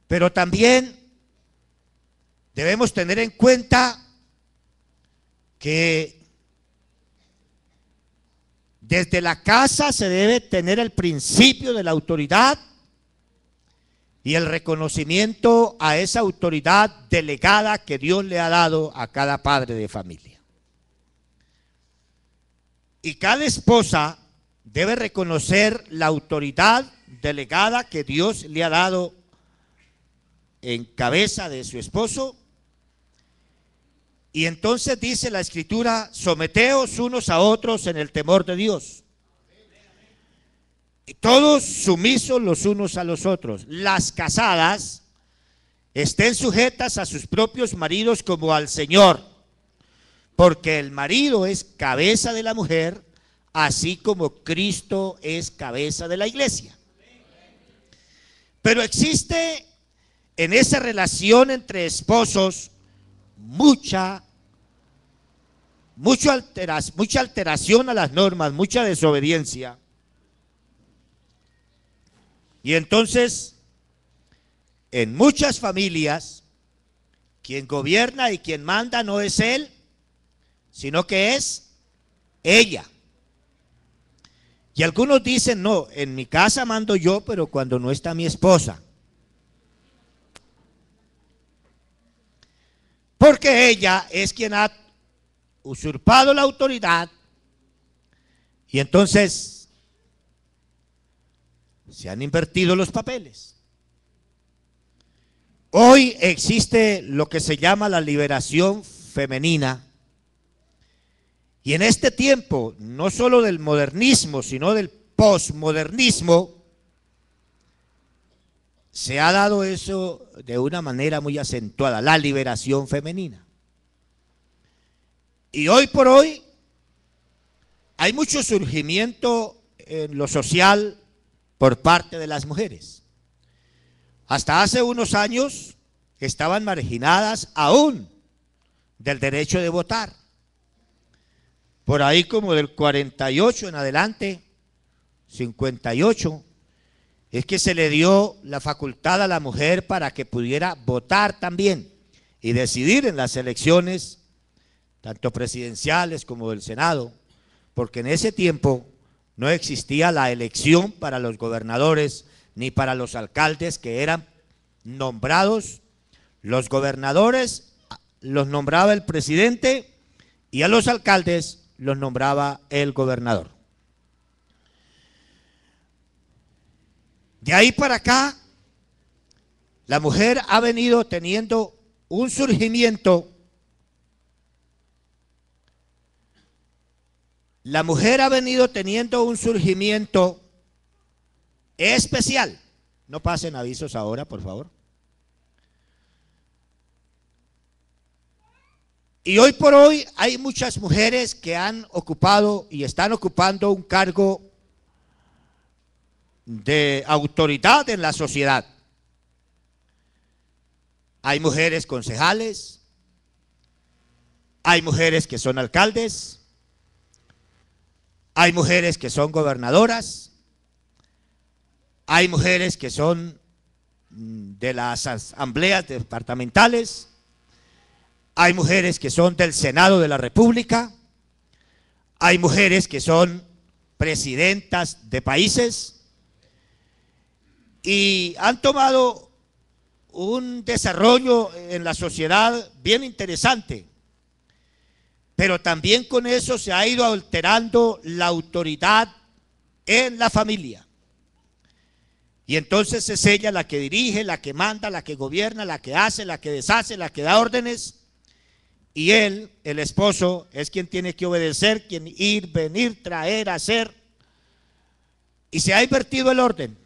Pero también debemos tener en cuenta que desde la casa se debe tener el principio de la autoridad y el reconocimiento a esa autoridad delegada que Dios le ha dado a cada padre de familia. Y cada esposa debe reconocer la autoridad delegada que Dios le ha dado en cabeza de su esposo. Y entonces dice la Escritura: someteos unos a otros en el temor de Dios. Y todos sumisos los unos a los otros. Las casadas estén sujetas a sus propios maridos como al Señor, porque el marido es cabeza de la mujer, así como Cristo es cabeza de la iglesia. Pero existe en esa relación entre esposos mucha alteración a las normas, mucha desobediencia. Y entonces, en muchas familias, quien gobierna y quien manda no es él, sino que es ella. Y algunos dicen: no, en mi casa mando yo, pero cuando no está mi esposa. Porque ella es quien ha usurpado la autoridad, y entonces se han invertido los papeles. Hoy existe lo que se llama la liberación femenina, y en este tiempo, no solo del modernismo, sino del posmodernismo, se ha dado eso de una manera muy acentuada, la liberación femenina. Y hoy por hoy hay mucho surgimiento en lo social por parte de las mujeres. Hasta hace unos años estaban marginadas aún del derecho de votar. Por ahí como del 48 en adelante, 58, es que se le dio la facultad a la mujer para que pudiera votar también y decidir en las elecciones, tanto presidenciales como del Senado, porque en ese tiempo no existía la elección para los gobernadores ni para los alcaldes, que eran nombrados. Los gobernadores los nombraba el presidente y a los alcaldes los nombraba el gobernador. De ahí para acá, la mujer ha venido teniendo un surgimiento. La mujer ha venido teniendo un surgimiento especial. No pasen avisos ahora, por favor. Y hoy por hoy hay muchas mujeres que han ocupado y están ocupando un cargo de autoridad en la sociedad. Hay mujeres concejales, hay mujeres que son alcaldes, hay mujeres que son gobernadoras, hay mujeres que son de las asambleas departamentales, hay mujeres que son del Senado de la República, hay mujeres que son presidentas de países, y han tomado un desarrollo en la sociedad bien interesante. Pero también con eso se ha ido alterando la autoridad en la familia. Y entonces es ella la que dirige, la que manda, la que gobierna, la que hace, la que deshace, la que da órdenes. Y él, el esposo, es quien tiene que obedecer, quien ir, venir, traer, hacer. Y se ha invertido el orden.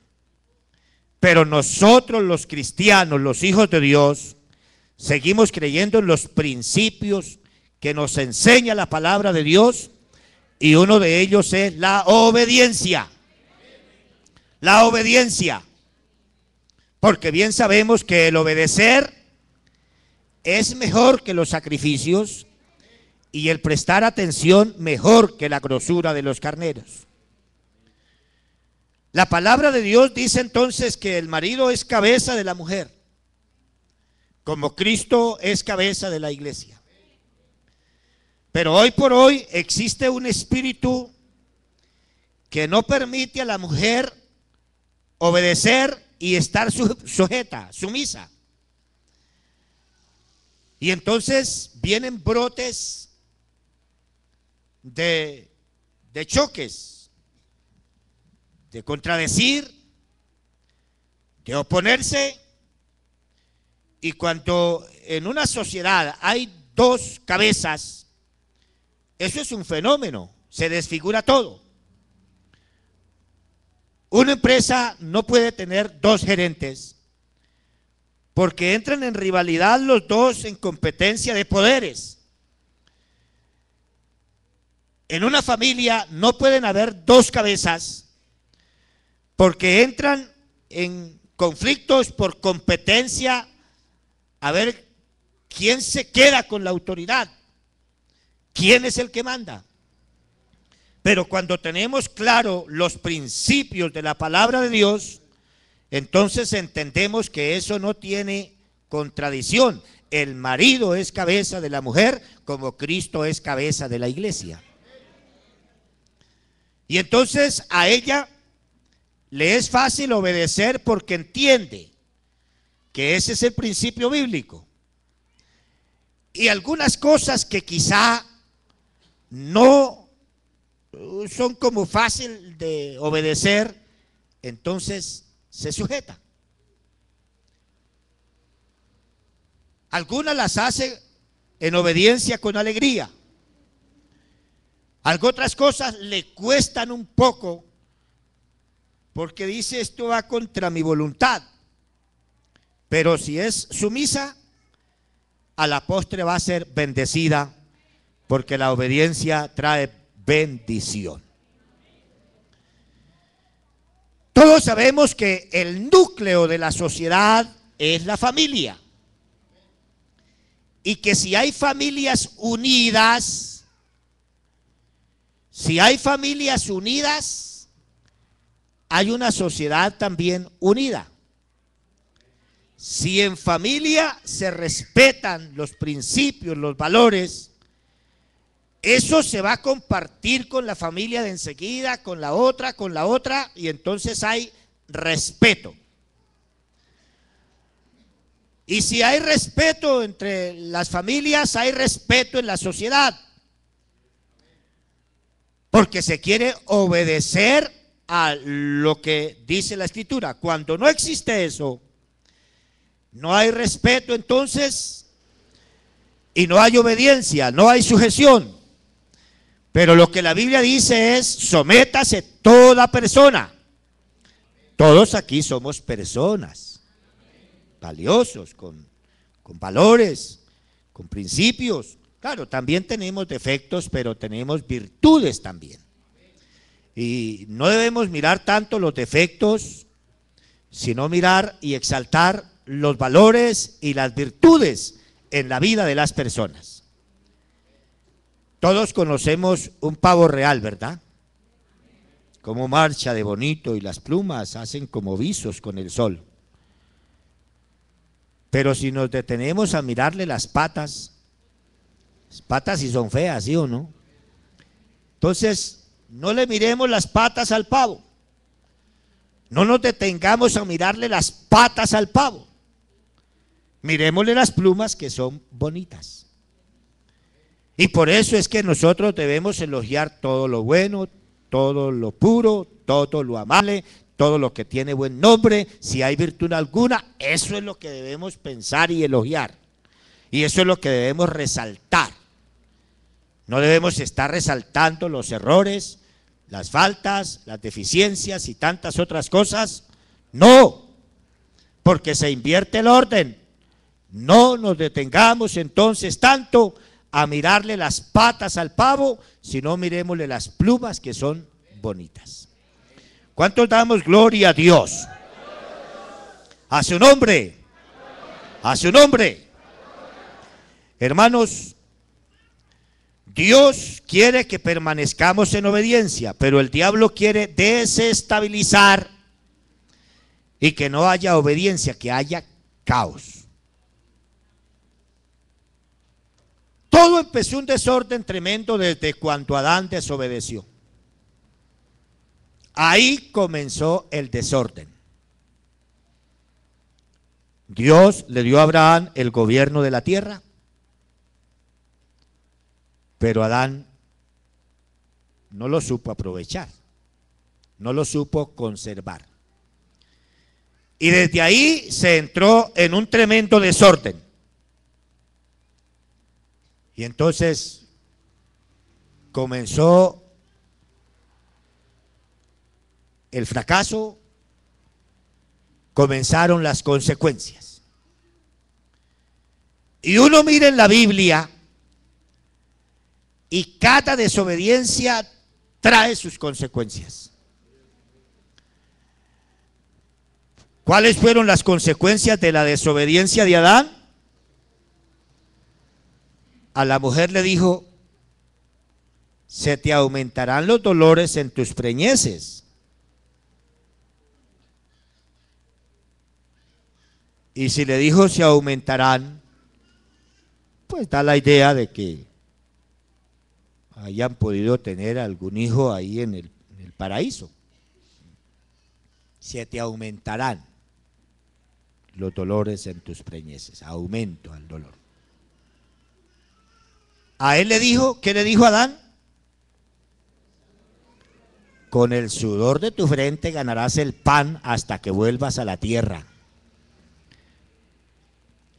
Pero nosotros los cristianos, los hijos de Dios, seguimos creyendo en los principios que nos enseña la palabra de Dios, y uno de ellos es la obediencia. La obediencia. Porque bien sabemos que el obedecer es mejor que los sacrificios, y el prestar atención mejor que la grosura de los carneros. La palabra de Dios dice entonces que el marido es cabeza de la mujer. como Cristo es cabeza de la iglesia. Pero hoy por hoy existe un espíritu que no permite a la mujer obedecer y estar sujeta, sumisa. Y entonces vienen brotes de choques, de contradecir, de oponerse. Y cuando en una sociedad hay dos cabezas, eso es un fenómeno, se desfigura todo. Una empresa no puede tener dos gerentes porque entran en rivalidad los dos en competencia de poderes. En una familia no pueden haber dos cabezas porque entran en conflictos por competencia a ver quién se queda con la autoridad, quién es el que manda. Pero cuando tenemos claro los principios de la palabra de Dios, entonces entendemos que eso no tiene contradicción. El marido es cabeza de la mujer como Cristo es cabeza de la iglesia. Y entonces a ella le es fácil obedecer porque entiende que ese es el principio bíblico. Y algunas cosas que quizá no son como fácil de obedecer, entonces se sujeta. Algunas las hace en obediencia con alegría. Algunas otras cosas le cuestan un poco porque dice esto va contra mi voluntad. Pero si es sumisa, a la postre va a ser bendecida porque la obediencia trae bendición. Todos sabemos que el núcleo de la sociedad es la familia. Y que si hay familias unidas, hay una sociedad también unida. Si en familia se respetan los principios, los valores, eso se va a compartir con la familia de enseguida, con la otra, y entonces hay respeto. Y si hay respeto entre las familias, hay respeto en la sociedad. Porque se quiere obedecer a lo que dice la Escritura. Cuando no existe eso, no hay respeto entonces, y no hay obediencia, no hay sujeción. Pero lo que la Biblia dice es, sométase toda persona. Todos aquí somos personas, valiosos, con valores, con principios. Claro, también tenemos defectos, pero tenemos virtudes también. Y no debemos mirar tanto los defectos, sino mirar y exaltar los valores y las virtudes en la vida de las personas. Todos conocemos un pavo real, ¿verdad? Cómo marcha de bonito y las plumas hacen como visos con el sol. Pero si nos detenemos a mirarle las patas sí son feas, ¿sí o no? Entonces, no le miremos las patas al pavo. No nos detengamos a mirarle las patas al pavo. Miremosle las plumas que son bonitas. Y por eso es que nosotros debemos elogiar todo lo bueno, todo lo puro, todo lo amable, todo lo que tiene buen nombre. Si hay virtud alguna, eso es lo que debemos pensar y elogiar. Y eso es lo que debemos resaltar. No debemos estar resaltando los errores, las faltas, las deficiencias y tantas otras cosas. No, porque se invierte el orden. No nos detengamos entonces tanto a mirarle las patas al pavo, sino miremosle las plumas que son bonitas. ¿Cuántos damos gloria a Dios? A su nombre. A su nombre. Hermanos, Dios quiere que permanezcamos en obediencia, pero el diablo quiere desestabilizar y que no haya obediencia, que haya caos. Todo empezó un desorden tremendo desde cuando Adán desobedeció. Ahí comenzó el desorden. Dios le dio a Abraham el gobierno de la tierra, pero Adán no lo supo aprovechar, no lo supo conservar. Y desde ahí se entró en un tremendo desorden. Y entonces comenzó el fracaso, comenzaron las consecuencias. Y uno mira en la Biblia y cada desobediencia trae sus consecuencias. ¿Cuáles fueron las consecuencias de la desobediencia de Adán? A la mujer le dijo: se te aumentarán los dolores en tus preñeces. Y si le dijo se aumentarán, pues da la idea de que hayan podido tener algún hijo ahí en el paraíso. Se te aumentarán los dolores en tus preñeces, aumento al dolor. A él le dijo, ¿qué le dijo Adán? Con el sudor de tu frente ganarás el pan hasta que vuelvas a la tierra.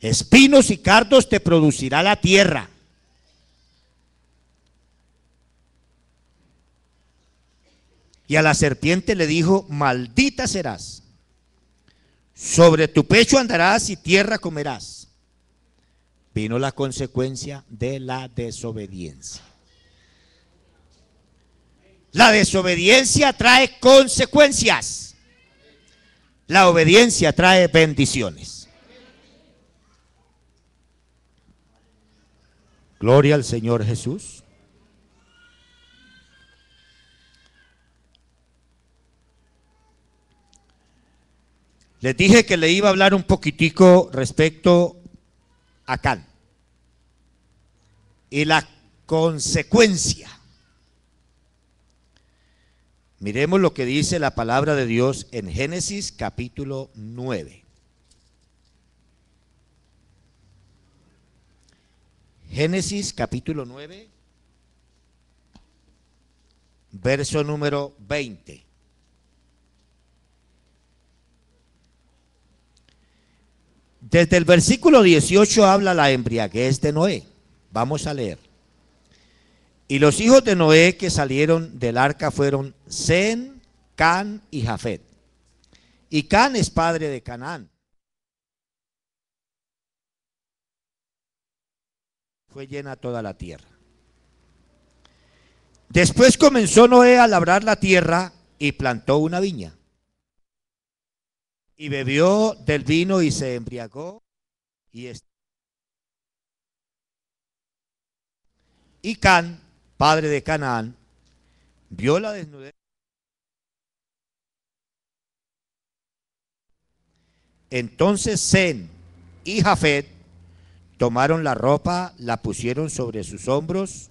Espinos y cardos te producirá la tierra. Y a la serpiente le dijo: maldita serás, sobre tu pecho andarás y tierra comerás. Vino la consecuencia de la desobediencia. La desobediencia trae consecuencias. La obediencia trae bendiciones. Gloria al Señor Jesús. Les dije que le iba a hablar un poquitico respecto a Can y la consecuencia. Miremos lo que dice la palabra de Dios en Génesis capítulo 9. Génesis capítulo 9, verso número 20. Desde el versículo 18 habla la embriaguez de Noé. Vamos a leer. Y los hijos de Noé que salieron del arca fueron Sem, Can y Jafet. Y Can es padre de Canaán. Fue llena toda la tierra. Después comenzó Noé a labrar la tierra y plantó una viña. Y bebió del vino y se embriagó. Y Can, padre de Canaán, vio la desnudez. Entonces Sem y Jafet tomaron la ropa, la pusieron sobre sus hombros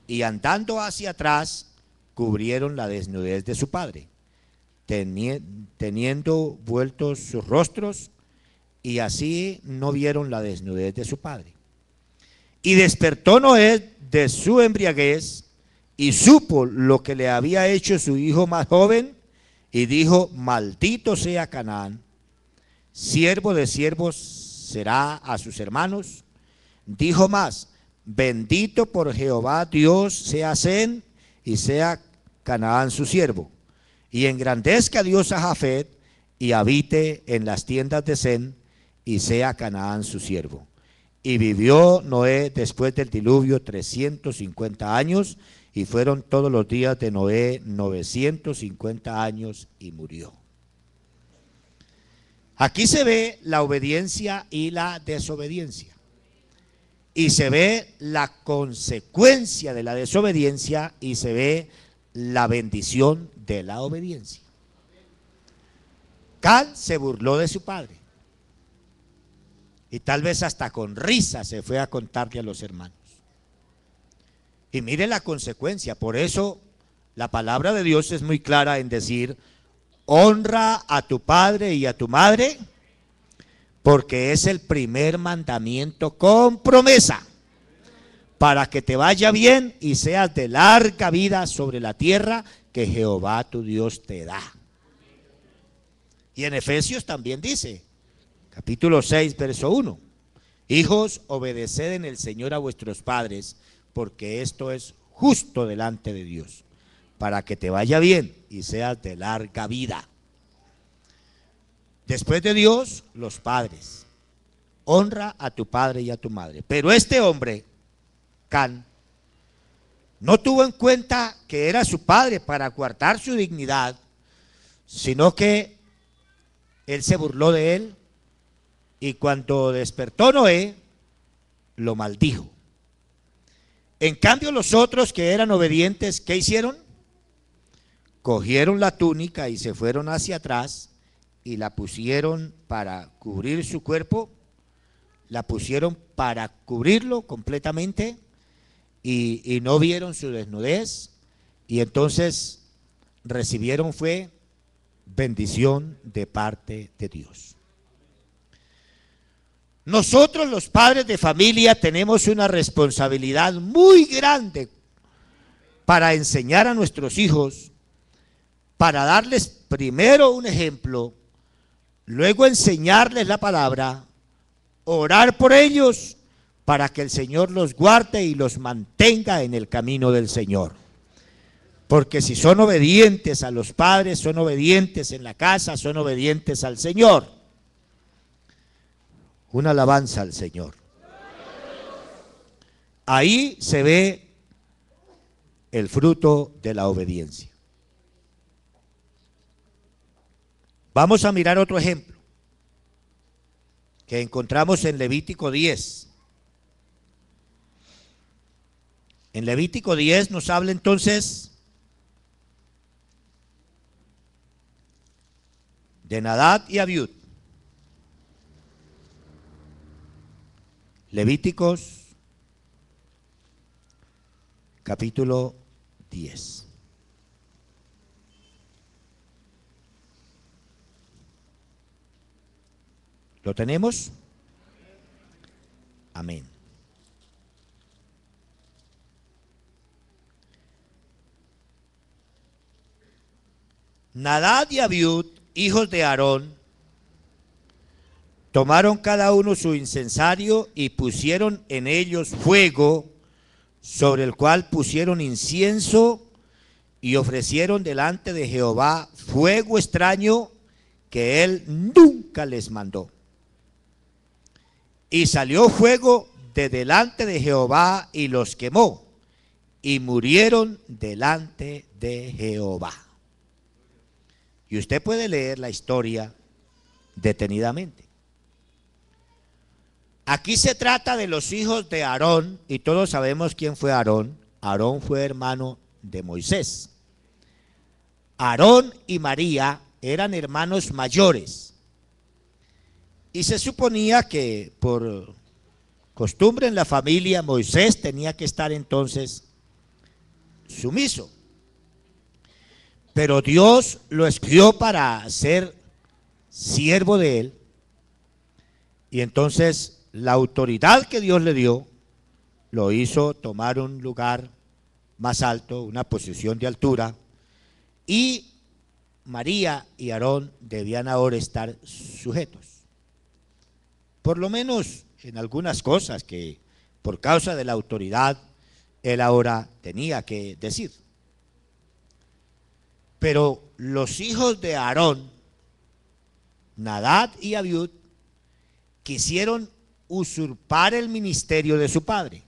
y andando hacia atrás cubrieron la desnudez de su padre, teniendo vueltos sus rostros, y así no vieron la desnudez de su padre. Y despertó Noé de su embriaguez y supo lo que le había hecho su hijo más joven y dijo: maldito sea Canaán, siervo de siervos será a sus hermanos. Dijo más: bendito por Jehová Dios sea Sem y sea Canaán su siervo. Y engrandezca Dios a Jafet y habite en las tiendas de Sem y sea Canaán su siervo. Y vivió Noé después del diluvio 350 años y fueron todos los días de Noé 950 años y murió. Aquí se ve la obediencia y la desobediencia. Y se ve la consecuencia de la desobediencia y se ve la bendición de la obediencia. Can se burló de su padre y tal vez hasta con risa se fue a contarle a los hermanos. Y mire la consecuencia. Por eso la palabra de Dios es muy clara en decir: honra a tu padre y a tu madre, porque es el primer mandamiento con promesa, para que te vaya bien y seas de larga vida sobre la tierra que Jehová tu Dios te da. Y en Efesios también dice, capítulo 6, verso 1: hijos, obedeced en el Señor a vuestros padres, porque esto es justo delante de Dios, para que te vaya bien y seas de larga vida. Después de Dios, los padres. Honra a tu padre y a tu madre. Pero este hombre, Can, no tuvo en cuenta que era su padre para guardar su dignidad, sino que él se burló de él, y cuando despertó Noé, lo maldijo. En cambio, los otros que eran obedientes, ¿qué hicieron? Cogieron la túnica y se fueron hacia atrás y la pusieron para cubrir su cuerpo, la pusieron para cubrirlo completamente, y no vieron su desnudez, y entonces recibieron fue bendición de parte de Dios. Nosotros, los padres de familia, tenemos una responsabilidad muy grande para enseñar a nuestros hijos, para darles primero un ejemplo, luego enseñarles la palabra, orar por ellos para que el Señor los guarde y los mantenga en el camino del Señor. Porque si son obedientes a los padres, son obedientes en la casa, son obedientes al Señor. Una alabanza al Señor. Ahí se ve el fruto de la obediencia. Vamos a mirar otro ejemplo que encontramos en Levítico 10. En Levítico 10 nos habla entonces de Nadab y Abiud. Levíticos capítulo 10. ¿Lo tenemos? Amén. Nadab y Abiud, hijos de Aarón, tomaron cada uno su incensario y pusieron en ellos fuego, sobre el cual pusieron incienso, y ofrecieron delante de Jehová fuego extraño que él nunca les mandó. Y salió fuego de delante de Jehová y los quemó, y murieron delante de Jehová. Y usted puede leer la historia detenidamente. Aquí se trata de los hijos de Aarón, y todos sabemos quién fue Aarón. Aarón fue hermano de Moisés. Aarón y María eran hermanos mayores, y se suponía que por costumbre en la familia Moisés tenía que estar entonces sumiso. Pero Dios lo escogió para ser siervo de él, y entonces la autoridad que Dios le dio lo hizo tomar un lugar más alto, una posición de altura, y María y Aarón debían ahora estar sujetos, por lo menos en algunas cosas que por causa de la autoridad él ahora tenía que decir. Pero los hijos de Aarón, Nadab y Abiud, quisieron usurpar el ministerio de su padre,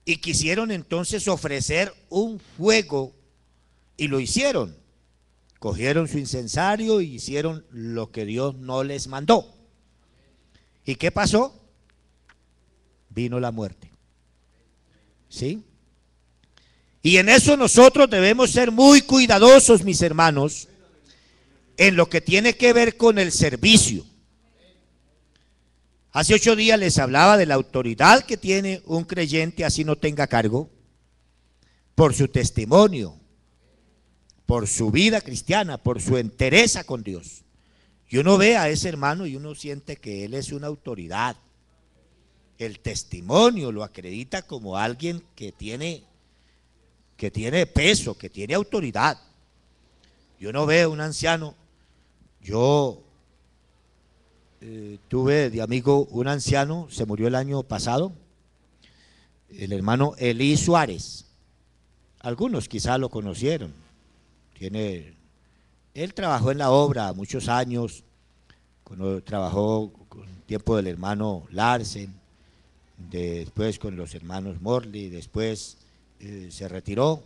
y quisieron entonces ofrecer un fuego, y lo hicieron. Cogieron su incensario y hicieron lo que Dios no les mandó. ¿Y qué pasó? Vino la muerte. ¿Sí? Y en eso nosotros debemos ser muy cuidadosos, mis hermanos, en lo que tiene que ver con el servicio. Hace 8 días les hablaba de la autoridad que tiene un creyente así no tenga cargo, por su testimonio, por su vida cristiana, por su entereza con Dios. Y uno ve a ese hermano y uno siente que él es una autoridad. El testimonio lo acredita como alguien que tiene peso, que tiene autoridad. Yo no veo un anciano. Yo tuve de amigo un anciano, se murió el año pasado, el hermano Elí Suárez. Algunos quizás lo conocieron. Él trabajó en la obra muchos años, cuando trabajó con el tiempo del hermano Larsen, después con los hermanos Morley, después se retiró.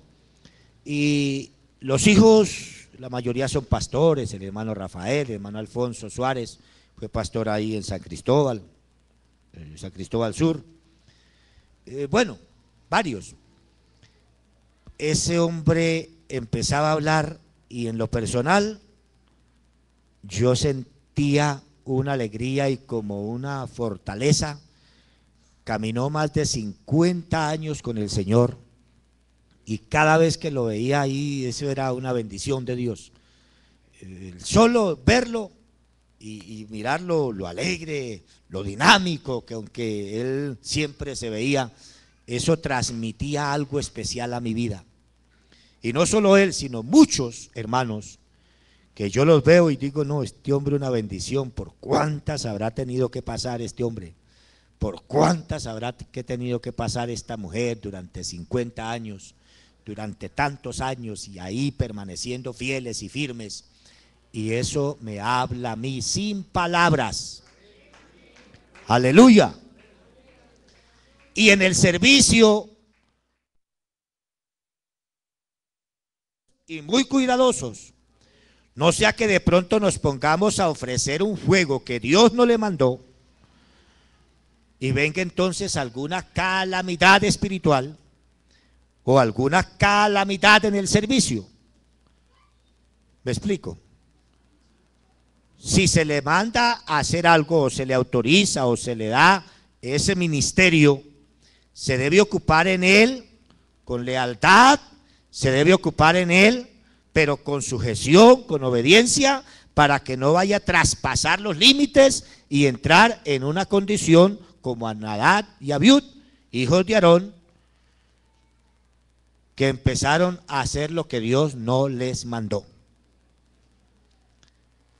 Y los hijos, la mayoría son pastores, el hermano Rafael, el hermano Alfonso Suárez, fue pastor ahí en San Cristóbal Sur. Bueno, varios. Ese hombre empezaba a hablar y en lo personal yo sentía una alegría y como una fortaleza. Caminó más de 50 años con el Señor y cada vez que lo veía ahí, eso era una bendición de Dios. Solo verlo y mirarlo, lo alegre, lo dinámico, que aunque él siempre se veía, eso transmitía algo especial a mi vida. Y no solo él, sino muchos hermanos que yo los veo y digo, no, este hombre una bendición. ¿Por cuántas habrá tenido que pasar este hombre? ¿Por cuántas habrá tenido que pasar esta mujer durante 50 años, durante tantos años y ahí permaneciendo fieles y firmes? Y eso me habla a mí sin palabras. Aleluya. Y en el servicio, y muy cuidadosos, no sea que de pronto nos pongamos a ofrecer un fuego que Dios no le mandó y venga entonces alguna calamidad espiritual o alguna calamidad en el servicio. ¿Me explico? Si se le manda a hacer algo o se le autoriza o se le da ese ministerio, se debe ocupar en él con lealtad, se debe ocupar en él, pero con sujeción, con obediencia, para que no vaya a traspasar los límites y entrar en una condición como a Nadab y Abiud, hijos de Aarón, que empezaron a hacer lo que Dios no les mandó.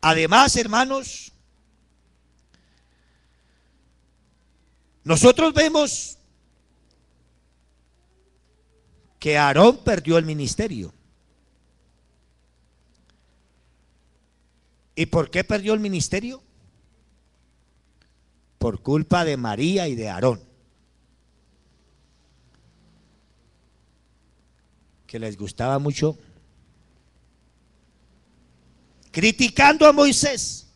Además, hermanos, nosotros vemos que Aarón perdió el ministerio. ¿Y por qué perdió el ministerio? Por culpa de María y de Aarón, que les gustaba mucho criticando a Moisés.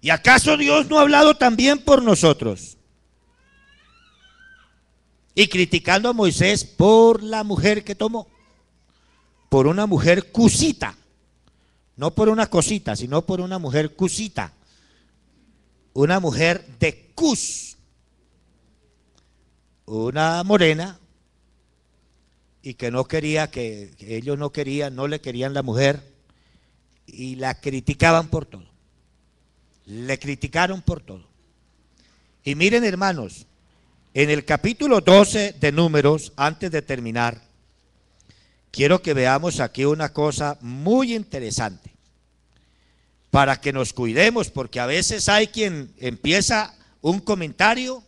¿Y acaso Dios no ha hablado también por nosotros? Y criticando a Moisés por la mujer que tomó, por una mujer cusita, no por una cosita, sino por una mujer cusita, una mujer de Cus, una morena, y que no quería, que ellos no querían, no le querían la mujer, y la criticaban por todo, le criticaron por todo. Y miren, hermanos, en el capítulo 12 de Números, antes de terminar, quiero que veamos aquí una cosa muy interesante, para que nos cuidemos, porque a veces hay quien empieza un comentario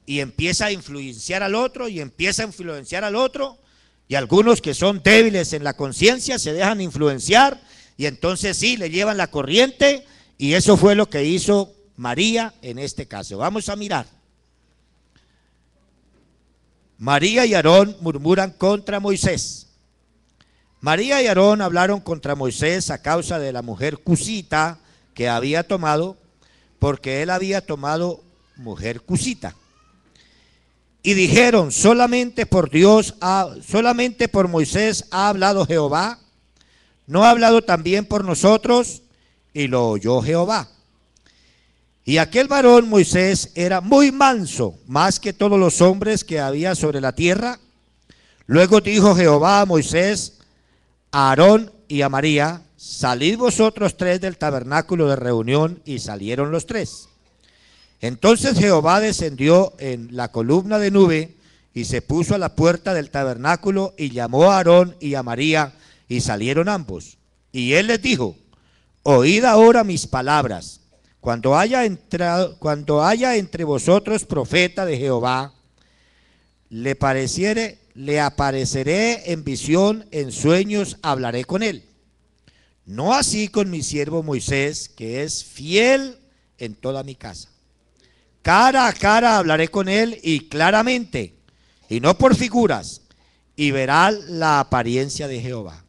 y empieza a influenciar al otro, y empieza a influenciar al otro, y algunos que son débiles en la conciencia se dejan influenciar, y entonces sí, le llevan la corriente, y eso fue lo que hizo María en este caso. Vamos a mirar. María y Aarón murmuran contra Moisés. María y Aarón hablaron contra Moisés a causa de la mujer cusita que había tomado, porque él había tomado mujer cusita. Y dijeron, solamente por Moisés ha hablado Jehová, ¿no ha hablado también por nosotros? Y lo oyó Jehová. Y aquel varón Moisés era muy manso, más que todos los hombres que había sobre la tierra. Luego dijo Jehová a Moisés, a Aarón y a María, salid vosotros tres del tabernáculo de reunión, y salieron los tres. Entonces Jehová descendió en la columna de nube y se puso a la puerta del tabernáculo y llamó a Aarón y a María, y salieron ambos. Y él les dijo, oíd ahora mis palabras. Cuando haya entre vosotros profeta de Jehová, le apareceré en visión, en sueños hablaré con él. No así con mi siervo Moisés, que es fiel en toda mi casa. Cara a cara hablaré con él y claramente, y no por figuras, y verá la apariencia de Jehová.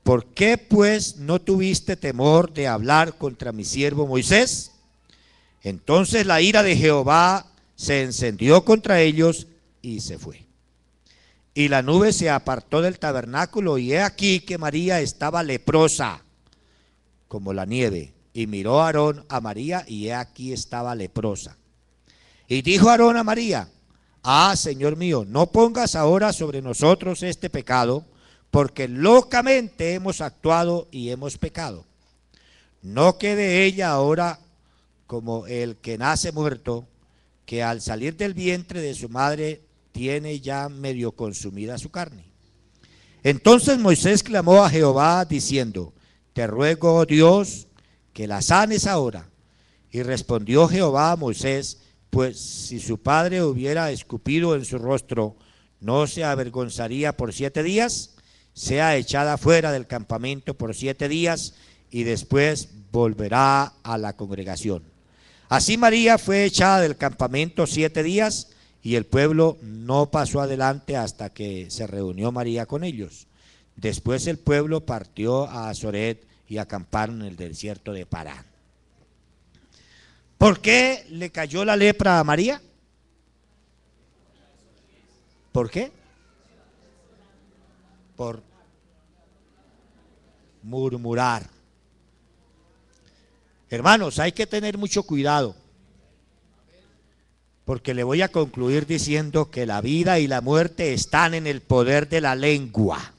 ¿Por qué pues no tuviste temor de hablar contra mi siervo Moisés? Entonces la ira de Jehová se encendió contra ellos y se fue. Y la nube se apartó del tabernáculo, y he aquí que María estaba leprosa como la nieve. Y miró Aarón a María, y he aquí estaba leprosa. Y dijo Aarón a María, Señor mío, no pongas ahora sobre nosotros este pecado, porque locamente hemos actuado y hemos pecado. No quede ella ahora como el que nace muerto, que al salir del vientre de su madre tiene ya medio consumida su carne. Entonces Moisés clamó a Jehová diciendo, te ruego, oh Dios, que la sanes ahora. Y respondió Jehová a Moisés, pues si su padre hubiera escupido en su rostro, ¿no se avergonzaría por 7 días? Sea echada fuera del campamento por 7 días, y después volverá a la congregación. Así María fue echada del campamento 7 días, y el pueblo no pasó adelante hasta que se reunió María con ellos. Después el pueblo partió a Azoret y acamparon en el desierto de Parán. ¿Por qué le cayó la lepra a María? ¿Por qué? Por murmurar. Hermanos, hay que tener mucho cuidado, porque le voy a concluir diciendo que la vida y la muerte están en el poder de la lengua.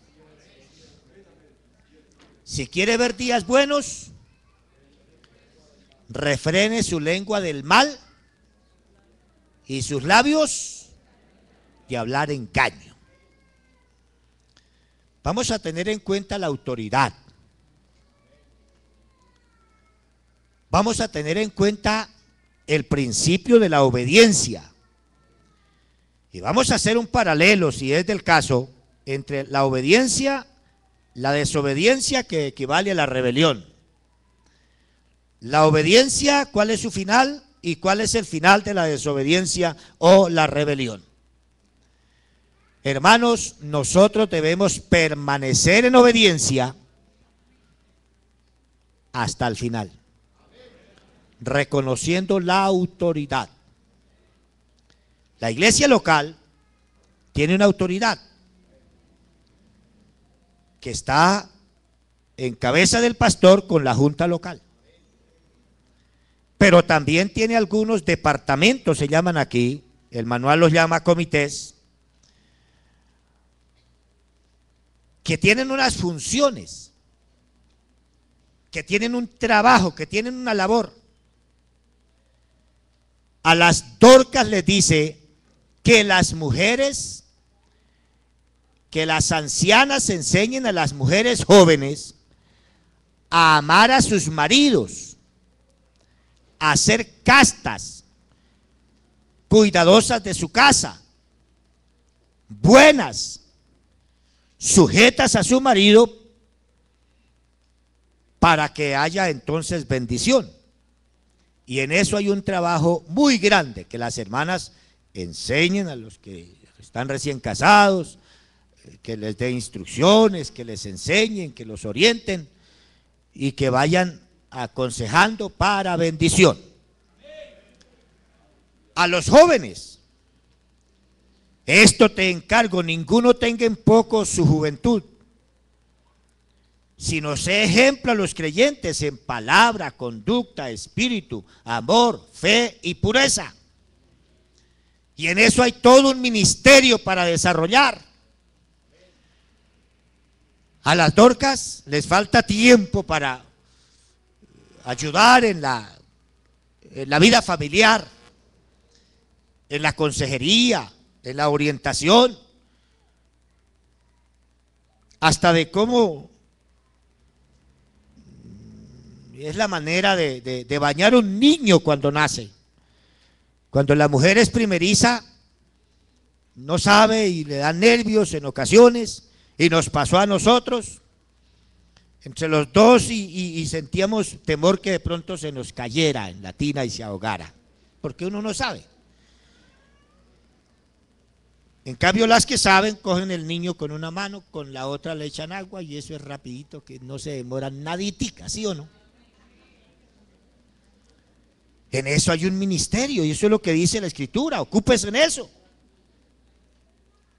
Si quiere ver días buenos, refrene su lengua del mal y sus labios de hablar engaño. Vamos a tener en cuenta la autoridad. Vamos a tener en cuenta el principio de la obediencia. Y vamos a hacer un paralelo, si es del caso, entre la obediencia, la desobediencia, que equivale a la rebelión. La obediencia, ¿cuál es su final? ¿Y cuál es el final de la desobediencia o la rebelión? Hermanos, nosotros debemos permanecer en obediencia hasta el final, reconociendo la autoridad. La iglesia local tiene una autoridad que está en cabeza del pastor con la junta local. Pero también tiene algunos departamentos, se llaman aquí, el manual los llama comités, que tienen unas funciones, que tienen un trabajo, que tienen una labor. A las Dorcas les dice que las mujeres, que las ancianas enseñen a las mujeres jóvenes a amar a sus maridos, a ser castas, cuidadosas de su casa, buenas, sujetas a su marido, para que haya entonces bendición. Y en eso hay un trabajo muy grande, que las hermanas enseñen a los que están recién casados, que les dé instrucciones, que les enseñen, que los orienten y que vayan aconsejando para bendición. A los jóvenes, esto te encargo, ninguno tenga en poco su juventud, sino sé ejemplo a los creyentes en palabra, conducta, espíritu, amor, fe y pureza. Y en eso hay todo un ministerio para desarrollar. A las Dorcas les falta tiempo para ayudar en la vida familiar, en la consejería, en la orientación, hasta de cómo es la manera de bañar un niño cuando nace. Cuando la mujer es primeriza, no sabe y le dan nervios en ocasiones, y nos pasó a nosotros, entre los dos, y sentíamos temor que de pronto se nos cayera en la tina y se ahogara, porque uno no sabe. En cambio, las que saben, cogen el niño con una mano, con la otra le echan agua, y eso es rapidito, que no se demora naditica, ¿sí o no? En eso hay un ministerio, y eso es lo que dice la Escritura, ocúpese en eso.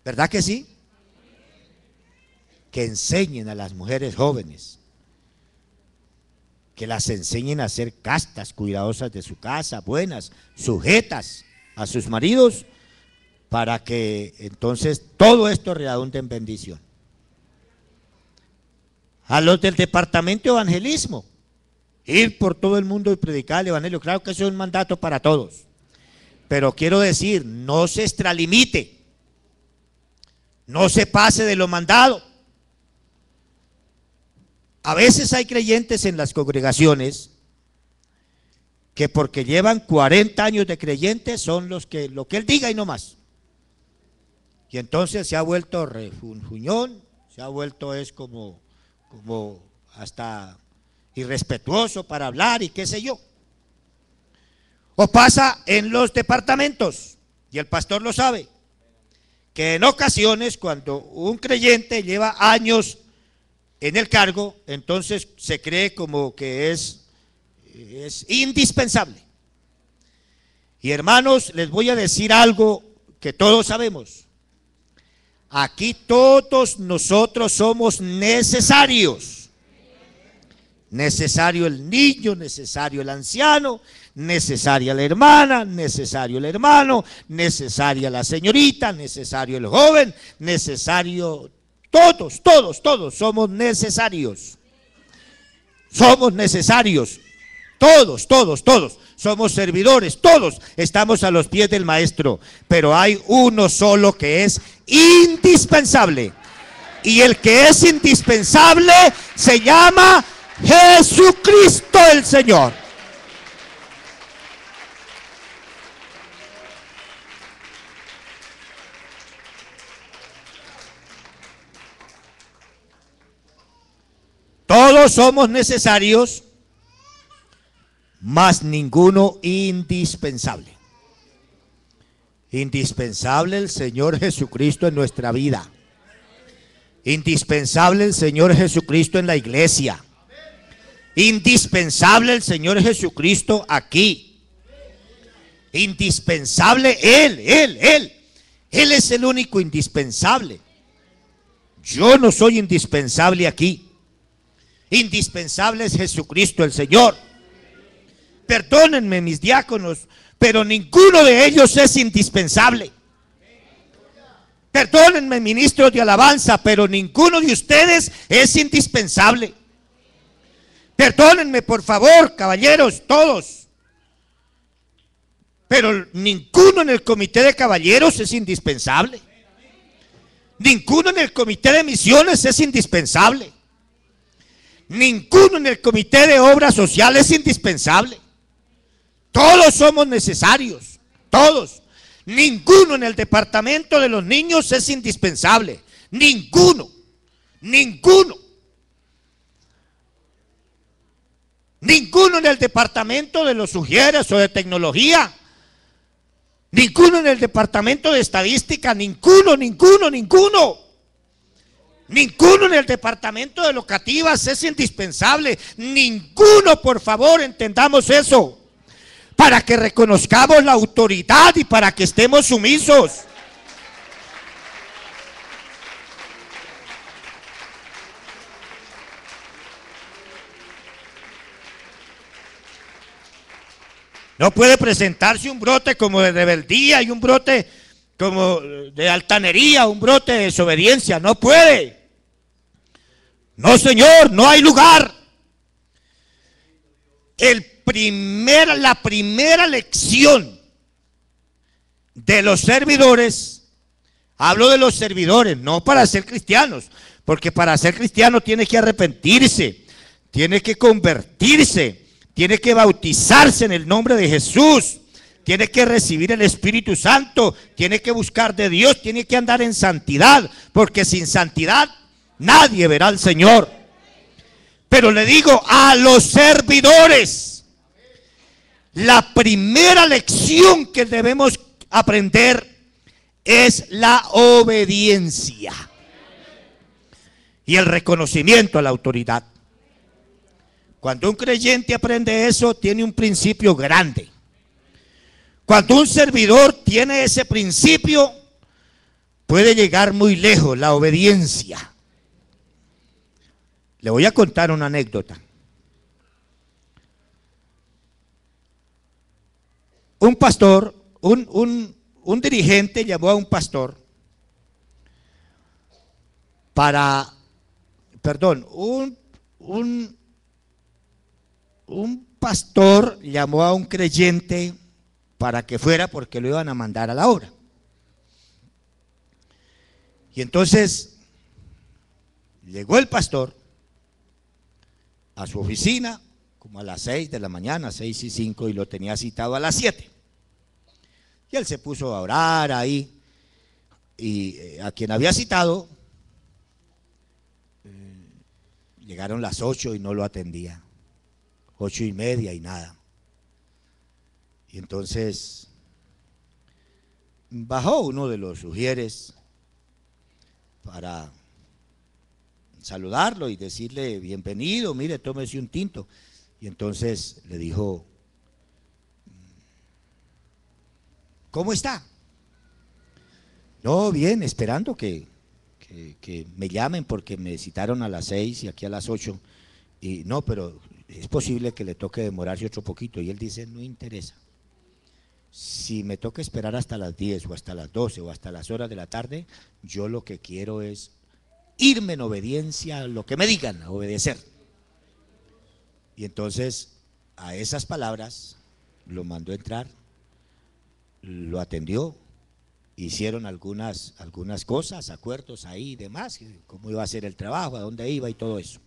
¿Verdad que sí? Que enseñen a las mujeres jóvenes, que las enseñen a ser castas, cuidadosas de su casa, buenas, sujetas a sus maridos, para que entonces todo esto redunde en bendición. A los del departamento de evangelismo, ir por todo el mundo y predicar el evangelio. Claro que eso es un mandato para todos, pero quiero decir, no se extralimite, no se pase de lo mandado. A veces hay creyentes en las congregaciones que porque llevan 40 años de creyentes son los que lo que él diga y no más. Y entonces se ha vuelto refunfuñón, se ha vuelto como hasta irrespetuoso para hablar y qué sé yo. O pasa en los departamentos, y el pastor lo sabe, que en ocasiones cuando un creyente lleva años en el cargo, entonces se cree como que es indispensable. Y hermanos, les voy a decir algo que todos sabemos. Aquí todos nosotros somos necesarios. Necesario el niño, necesario el anciano, necesaria la hermana, necesario el hermano, necesaria la señorita, necesario el joven, necesario todos somos necesarios. Somos necesarios. Todos somos servidores, todos estamos a los pies del maestro, pero hay uno solo que es indispensable, y el que es indispensable se llama Jesucristo el Señor. Todos somos necesarios, mas ninguno indispensable. Indispensable el Señor Jesucristo en nuestra vida. Indispensable el Señor Jesucristo en la iglesia. Indispensable el Señor Jesucristo aquí. Indispensable Él. Él es el único indispensable. Yo no soy indispensable aquí. Indispensable es Jesucristo el Señor. Perdónenme mis diáconos, pero ninguno de ellos es indispensable. Perdónenme ministros de alabanza, pero ninguno de ustedes es indispensable. Perdónenme por favor, caballeros, todos. Pero ninguno en el comité de caballeros es indispensable. Ninguno en el comité de misiones es indispensable. Ninguno en el comité de obras sociales es indispensable. Todos somos necesarios, todos. Ninguno en el departamento de los niños es indispensable. Ninguno. Ninguno en el departamento de los sugieres o de tecnología. Ninguno en el departamento de estadística. Ninguno. Ninguno en el departamento de locativas es indispensable. Ninguno, por favor, entendamos eso. Para que reconozcamos la autoridad y para que estemos sumisos. No puede presentarse un brote como de rebeldía y un brote como de altanería, un brote de desobediencia. No puede. No, señor, no hay lugar. La primera lección de los servidores, hablo de los servidores, no para ser cristianos, porque para ser cristiano tiene que arrepentirse, tiene que convertirse, tiene que bautizarse en el nombre de Jesús, tiene que recibir el Espíritu Santo, tiene que buscar de Dios, tiene que andar en santidad, porque sin santidad nadie verá al Señor. Pero le digo a los servidores, la primera lección que debemos aprender es la obediencia y el reconocimiento a la autoridad. Cuando un creyente aprende eso, tiene un principio grande. Cuando un servidor tiene ese principio, puede llegar muy lejos, la obediencia. Le voy a contar una anécdota. Un pastor, un dirigente llamó a un pastor un pastor llamó a un creyente para que fuera porque lo iban a mandar a la obra. Y entonces llegó el pastor a su oficina como a las 6 de la mañana, 6:05, y lo tenía citado a las 7. Y él se puso a orar ahí, y a quien había citado, llegaron las 8 y no lo atendía, 8:30 y nada. Y entonces bajó uno de los sugieres para saludarlo y decirle bienvenido, mire, tómese un tinto. Y entonces le dijo, ¿cómo está? No, bien, esperando que me llamen porque me citaron a las 6 y aquí a las 8. Y no, pero es posible que le toque demorarse otro poquito. Y él dice, no interesa. Si me toca esperar hasta las 10 o hasta las 12 o hasta las horas de la tarde, yo lo que quiero es irme en obediencia a lo que me digan, a obedecer. Y entonces a esas palabras lo mandó entrar, lo atendió, hicieron algunas cosas, acuerdos ahí y demás, cómo iba a ser el trabajo, a dónde iba y todo eso.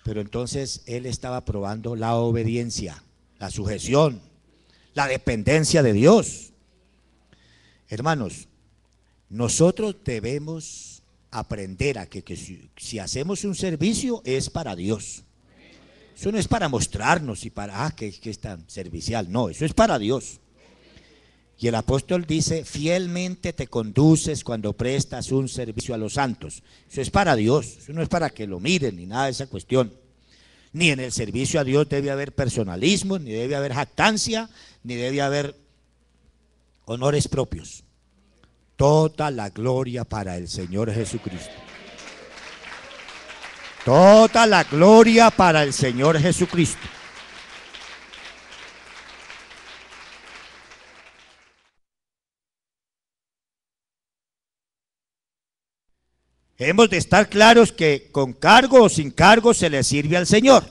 Pero entonces él estaba probando la obediencia, la sujeción, la dependencia de Dios. Hermanos, nosotros debemos aprender a que si hacemos un servicio es para Dios. Eso no es para mostrarnos y para, que es tan servicial. No, eso es para Dios. Y el apóstol dice, fielmente te conduces cuando prestas un servicio a los santos. Eso es para Dios, eso no es para que lo miren ni nada de esa cuestión. Ni en el servicio a Dios debe haber personalismo, ni debe haber jactancia, ni debe haber honores propios. Toda la gloria para el Señor Jesucristo. Toda la gloria para el Señor Jesucristo. Hemos de estar claros que con cargo o sin cargo se le sirve al Señor.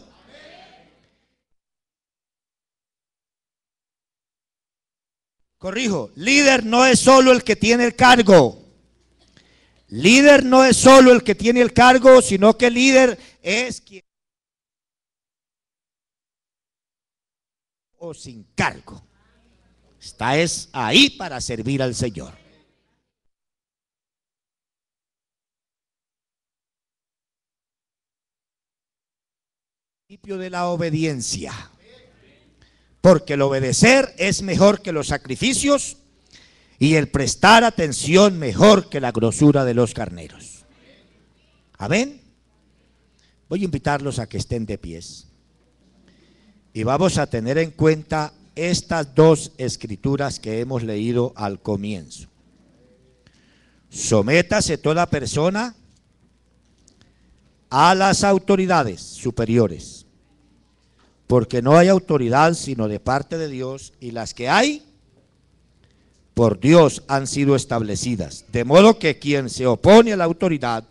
Corrijo, líder no es solo el que tiene el cargo. Líder no es solo el que tiene el cargo, sino que líder es quien o sin cargo. Es ahí para servir al Señor. Principio de la obediencia, porque el obedecer es mejor que los sacrificios y el prestar atención mejor que la grosura de los carneros. Amén. Voy a invitarlos a que estén de pies y vamos a tener en cuenta estas dos escrituras que hemos leído al comienzo. Sométase toda persona a las autoridades superiores, porque no hay autoridad sino de parte de Dios, y las que hay, por Dios han sido establecidas. De modo que quien se opone a la autoridad